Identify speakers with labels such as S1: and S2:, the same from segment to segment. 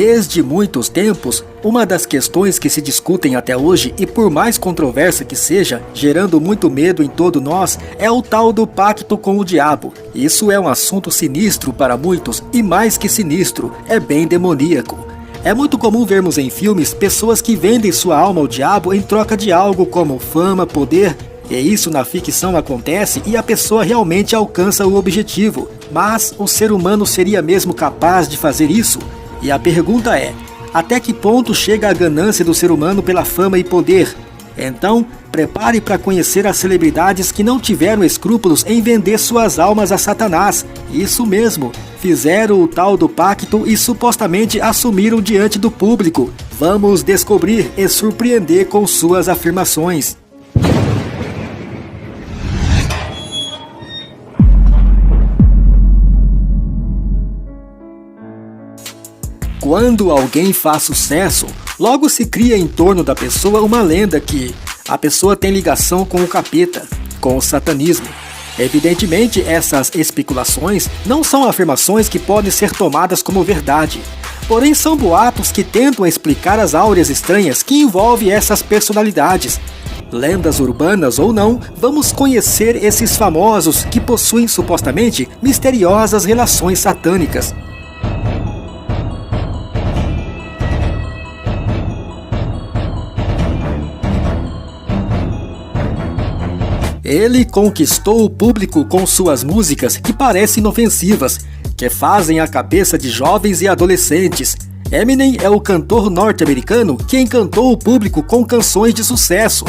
S1: Desde muitos tempos, uma das questões que se discutem até hoje, e por mais controversa que seja, gerando muito medo em todo nós, é o tal do pacto com o diabo. Isso é um assunto sinistro para muitos, e mais que sinistro, é bem demoníaco. É muito comum vermos em filmes pessoas que vendem sua alma ao diabo em troca de algo como fama, poder, e isso na ficção acontece e a pessoa realmente alcança o objetivo. Mas o ser humano seria mesmo capaz de fazer isso? E a pergunta é, até que ponto chega a ganância do ser humano pela fama e poder? Então, prepare para conhecer as celebridades que não tiveram escrúpulos em vender suas almas a Satanás. Isso mesmo, fizeram o tal do pacto e supostamente assumiram diante do público. Vamos descobrir e surpreender com suas afirmações. Quando alguém faz sucesso, logo se cria em torno da pessoa uma lenda que a pessoa tem ligação com o capeta, com o satanismo. Evidentemente, essas especulações não são afirmações que podem ser tomadas como verdade, porém são boatos que tentam explicar as áureas estranhas que envolvem essas personalidades. Lendas urbanas ou não, vamos conhecer esses famosos que possuem supostamente misteriosas relações satânicas. Ele conquistou o público com suas músicas que parecem inofensivas, que fazem a cabeça de jovens e adolescentes. Eminem é o cantor norte-americano que encantou o público com canções de sucesso.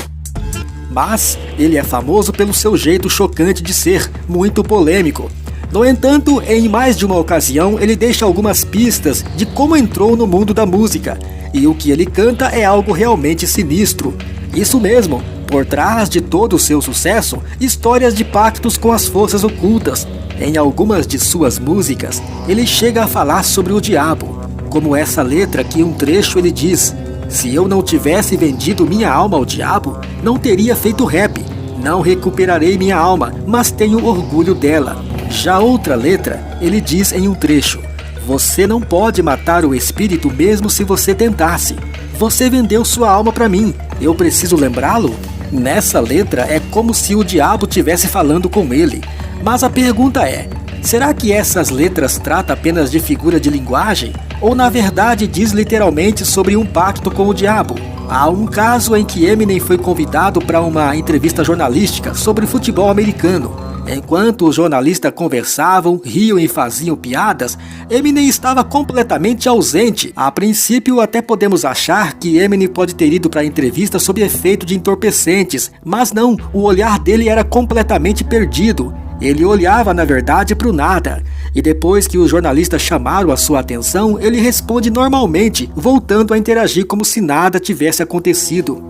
S1: Mas ele é famoso pelo seu jeito chocante de ser, muito polêmico. No entanto, em mais de uma ocasião, ele deixa algumas pistas de como entrou no mundo da música. E o que ele canta é algo realmente sinistro. Isso mesmo. Por trás de todo o seu sucesso, histórias de pactos com as forças ocultas. Em algumas de suas músicas, ele chega a falar sobre o diabo, como essa letra que em um trecho ele diz: "Se eu não tivesse vendido minha alma ao diabo, não teria feito rap. Não recuperarei minha alma, mas tenho orgulho dela." Já outra letra, ele diz em um trecho: "Você não pode matar o espírito mesmo se você tentasse. Você vendeu sua alma para mim, eu preciso lembrá-lo?" Nessa letra é como se o diabo estivesse falando com ele. Mas a pergunta é, será que essas letras tratam apenas de figura de linguagem? Ou na verdade diz literalmente sobre um pacto com o diabo? Há um caso em que Eminem foi convidado para uma entrevista jornalística sobre futebol americano. Enquanto os jornalistas conversavam, riam e faziam piadas, Eminem estava completamente ausente. A princípio, até podemos achar que Eminem pode ter ido para a entrevista sob efeito de entorpecentes, mas não, o olhar dele era completamente perdido. Ele olhava, na verdade, para o nada. E depois que os jornalistas chamaram a sua atenção, ele responde normalmente, voltando a interagir como se nada tivesse acontecido.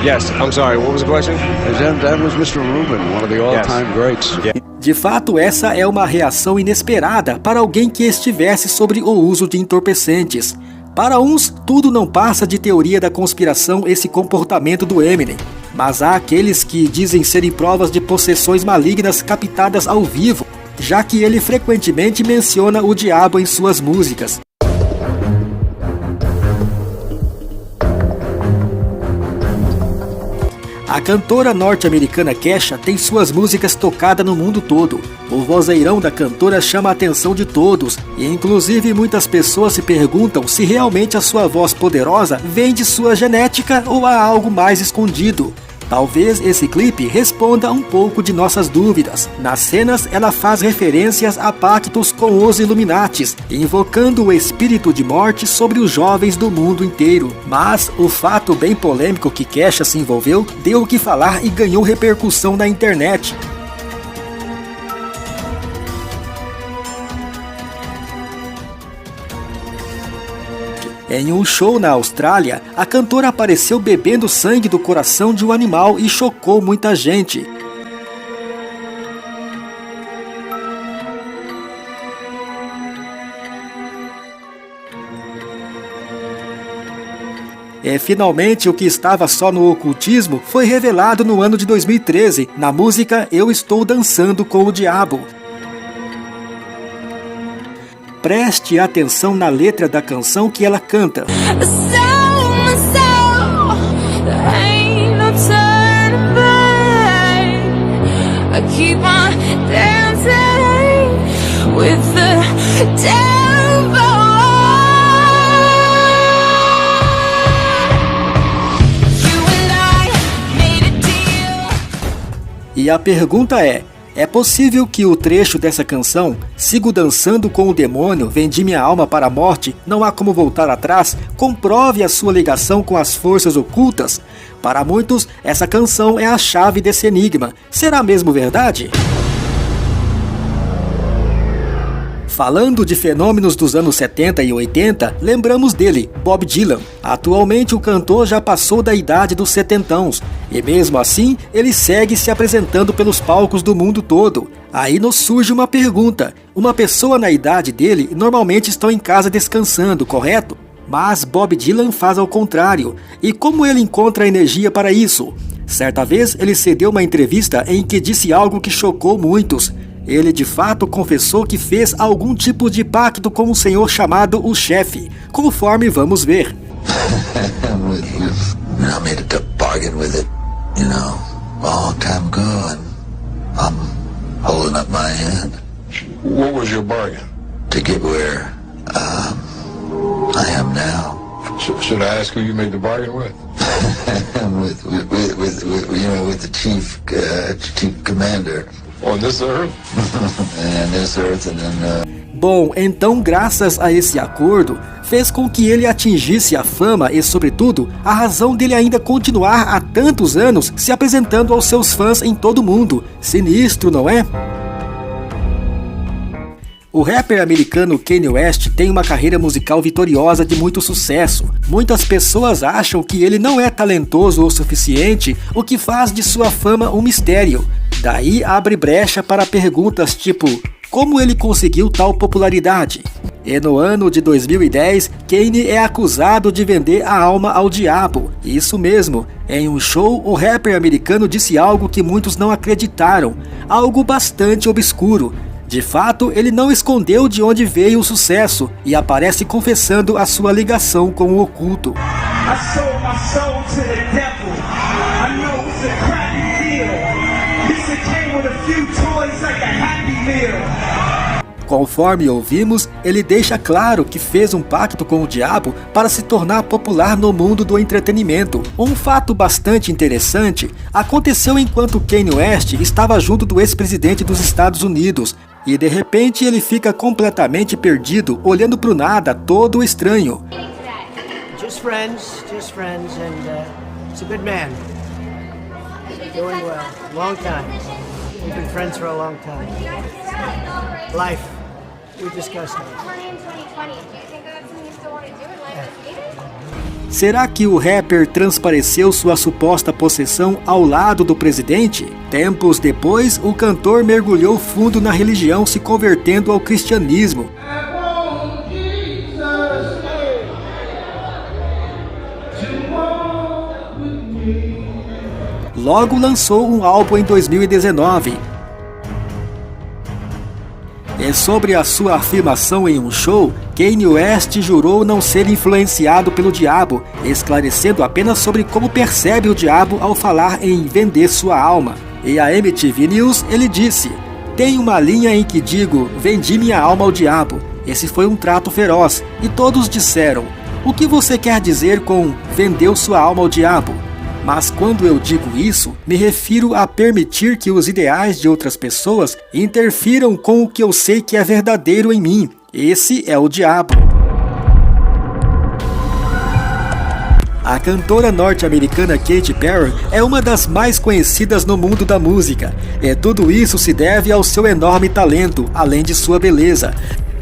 S2: Yes, I'm sorry, what was the question?
S3: That was Mr. Rubin, one of the all-time greats.
S1: De fato, essa é uma reação inesperada para alguém que estivesse sobre o uso de entorpecentes. Para uns, tudo não passa de teoria da conspiração esse comportamento do Eminem. Mas há aqueles que dizem serem provas de possessões malignas captadas ao vivo, já que ele frequentemente menciona o diabo em suas músicas. A cantora norte-americana Kesha tem suas músicas tocadas no mundo todo. O vozeirão da cantora chama a atenção de todos, e inclusive muitas pessoas se perguntam se realmente a sua voz poderosa vem de sua genética ou há algo mais escondido. Talvez esse clipe responda um pouco de nossas dúvidas. Nas cenas, ela faz referências a pactos com os Illuminatis, invocando o espírito de morte sobre os jovens do mundo inteiro. Mas o fato bem polêmico que Kesha se envolveu deu o que falar e ganhou repercussão na internet. Em um show na Austrália, a cantora apareceu bebendo sangue do coração de um animal e chocou muita gente. E finalmente o que estava só no ocultismo foi revelado no ano de 2013, na música Eu Estou Dançando com o Diabo. preste atenção na letra da canção que ela canta. E a pergunta é possível que o trecho dessa canção, Sigo dançando com o demônio, vendi minha alma para a morte, não há como voltar atrás, comprove a sua ligação com as forças ocultas? Para muitos, essa canção é a chave desse enigma. Será mesmo verdade? Falando de fenômenos dos anos 70 e 80, lembramos dele, Bob Dylan. Atualmente o cantor já passou da idade dos setentãos, e mesmo assim ele segue se apresentando pelos palcos do mundo todo. Aí nos surge uma pergunta, uma pessoa na idade dele normalmente está em casa descansando, correto? Mas Bob Dylan faz ao contrário, e como ele encontra energia para isso? Certa vez ele cedeu uma entrevista em que disse algo que chocou muitos. Ele de fato confessou que fez algum tipo de pacto com um senhor chamado o Chefe, conforme vamos ver.
S4: I made a bargain with it, you know, a long time ago, and I'm holding up my hand.
S3: What was your bargain?
S4: To get where I am now.
S3: Should I ask who you made the bargain with?
S4: with the chief commander.
S3: On this earth?
S4: And this earth, and then,
S1: Bom, então graças a esse acordo, fez com que ele atingisse a fama e, sobretudo, a razão dele ainda continuar há tantos anos se apresentando aos seus fãs em todo o mundo. Sinistro, não é? O rapper americano Kanye West tem uma carreira musical vitoriosa de muito sucesso. Muitas pessoas acham que ele não é talentoso o suficiente, o que faz de sua fama um mistério. Daí abre brecha para perguntas tipo, como ele conseguiu tal popularidade? E no ano de 2010, Kanye é acusado de vender a alma ao diabo. Isso mesmo, em um show, o rapper americano disse algo que muitos não acreditaram, algo bastante obscuro. De fato, ele não escondeu de onde veio o sucesso e aparece confessando a sua ligação com o oculto. Conforme ouvimos, ele deixa claro que fez um pacto com o diabo para se tornar popular no mundo do entretenimento. Um fato bastante interessante aconteceu enquanto Kanye West estava junto do ex-presidente dos Estados Unidos, e de repente ele fica completamente perdido, olhando para o nada, todo estranho.
S5: Just friends, and he's a good man. Doing well, long time. We've been friends for a long time. Life, we discussed it.
S1: Será que o rapper transpareceu sua suposta possessão ao lado do presidente? Tempos depois, o cantor mergulhou fundo na religião, se convertendo ao cristianismo. Logo lançou um álbum em 2019. E sobre a sua afirmação em um show, Kanye West jurou não ser influenciado pelo diabo, esclarecendo apenas sobre como percebe o diabo ao falar em vender sua alma. E a MTV News ele disse, tem uma linha em que digo, vendi minha alma ao diabo. Esse foi um trato feroz, e todos disseram, o que você quer dizer com vendeu sua alma ao diabo? Mas quando eu digo isso, me refiro a permitir que os ideais de outras pessoas interfiram com o que eu sei que é verdadeiro em mim. Esse é o diabo. A cantora norte-americana Katy Perry é uma das mais conhecidas no mundo da música. E tudo isso se deve ao seu enorme talento, além de sua beleza.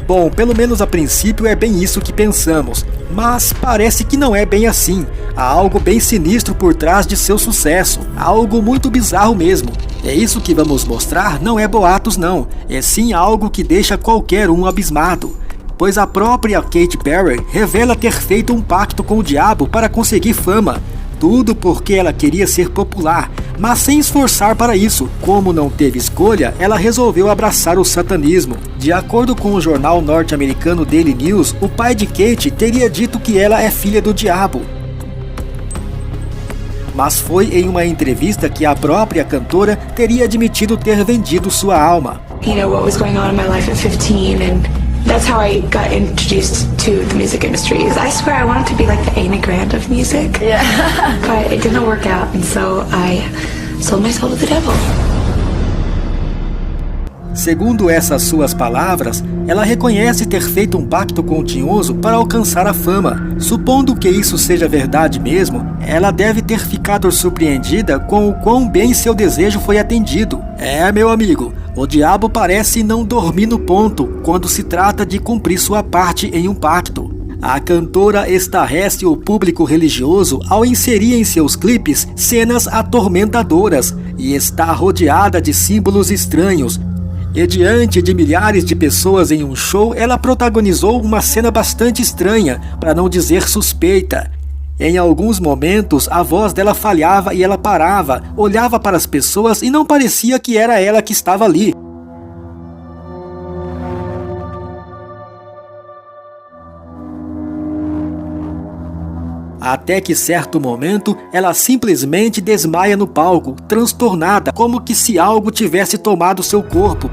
S1: Bom, pelo menos a princípio é bem isso que pensamos, mas parece que não é bem assim. Há algo bem sinistro por trás de seu sucesso, algo muito bizarro mesmo. É isso que vamos mostrar, não é boatos não, é sim algo que deixa qualquer um abismado. Pois a própria Katy Perry revela ter feito um pacto com o diabo para conseguir fama. tudo porque ela queria ser popular, mas sem esforçar para isso. Como não teve escolha, ela resolveu abraçar o satanismo. De acordo com o jornal norte-americano Daily News, o pai de Kate teria dito que ela é filha do diabo. Mas foi em uma entrevista que a própria cantora teria admitido ter vendido sua alma.
S6: You know what was going on in my life at 15 and that's how I got introduced to the music industry. I swear I wanted to be like the Amy Grant of music. Yeah. But it didn't work out and so I sold my soul to the devil.
S1: Segundo essas suas palavras, ela reconhece ter feito um pacto com o tinhoso para alcançar a fama. Supondo que isso seja verdade mesmo, ela deve ter ficado surpreendida com o quão bem seu desejo foi atendido. Meu amigo, o diabo parece não dormir no ponto quando se trata de cumprir sua parte em um pacto. A cantora estarrece o público religioso ao inserir em seus clipes cenas atormentadoras e está rodeada de símbolos estranhos. E diante de milhares de pessoas em um show, ela protagonizou uma cena bastante estranha, para não dizer suspeita. Em alguns momentos, a voz dela falhava e ela parava, olhava para as pessoas e não parecia que era ela que estava ali. Até que certo momento, ela simplesmente desmaia no palco, transtornada, como que se algo tivesse tomado seu corpo.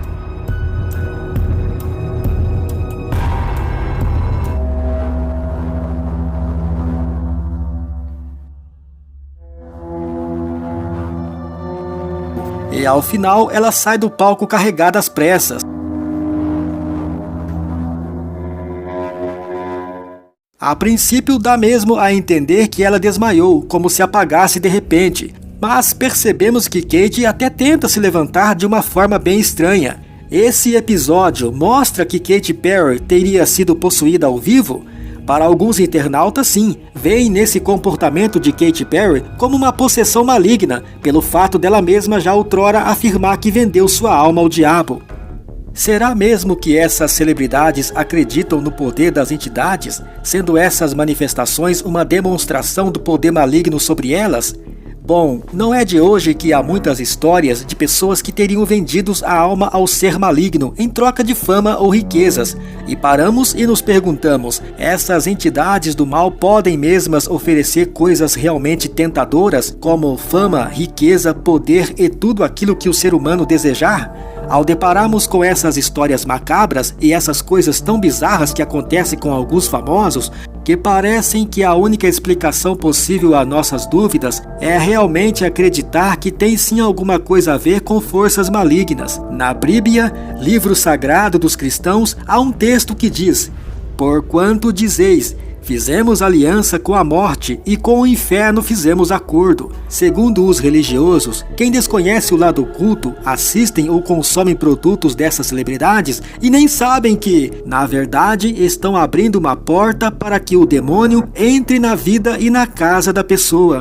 S1: E ao final, ela sai do palco carregada às pressas. A princípio dá mesmo a entender que ela desmaiou, como se apagasse de repente. Mas percebemos que Kate até tenta se levantar de uma forma bem estranha. Esse episódio mostra que Katy Perry teria sido possuída ao vivo? Para alguns internautas, sim, veem nesse comportamento de Katy Perry como uma possessão maligna, pelo fato dela mesma já outrora afirmar que vendeu sua alma ao diabo. Será mesmo que essas celebridades acreditam no poder das entidades, sendo essas manifestações uma demonstração do poder maligno sobre elas? Bom, não é de hoje que há muitas histórias de pessoas que teriam vendido a alma ao ser maligno em troca de fama ou riquezas. E paramos e nos perguntamos, essas entidades do mal podem mesmas oferecer coisas realmente tentadoras, como fama, riqueza, poder e tudo aquilo que o ser humano desejar? Ao depararmos com essas histórias macabras e essas coisas tão bizarras que acontecem com alguns famosos, que parecem que a única explicação possível a nossas dúvidas é realmente acreditar que tem sim alguma coisa a ver com forças malignas. Na Bíblia, livro sagrado dos cristãos, há um texto que diz: "Porquanto dizeis, fizemos aliança com a morte e com o inferno fizemos acordo." Segundo os religiosos, quem desconhece o lado oculto assistem ou consomem produtos dessas celebridades e nem sabem que, na verdade, estão abrindo uma porta para que o demônio entre na vida e na casa da pessoa.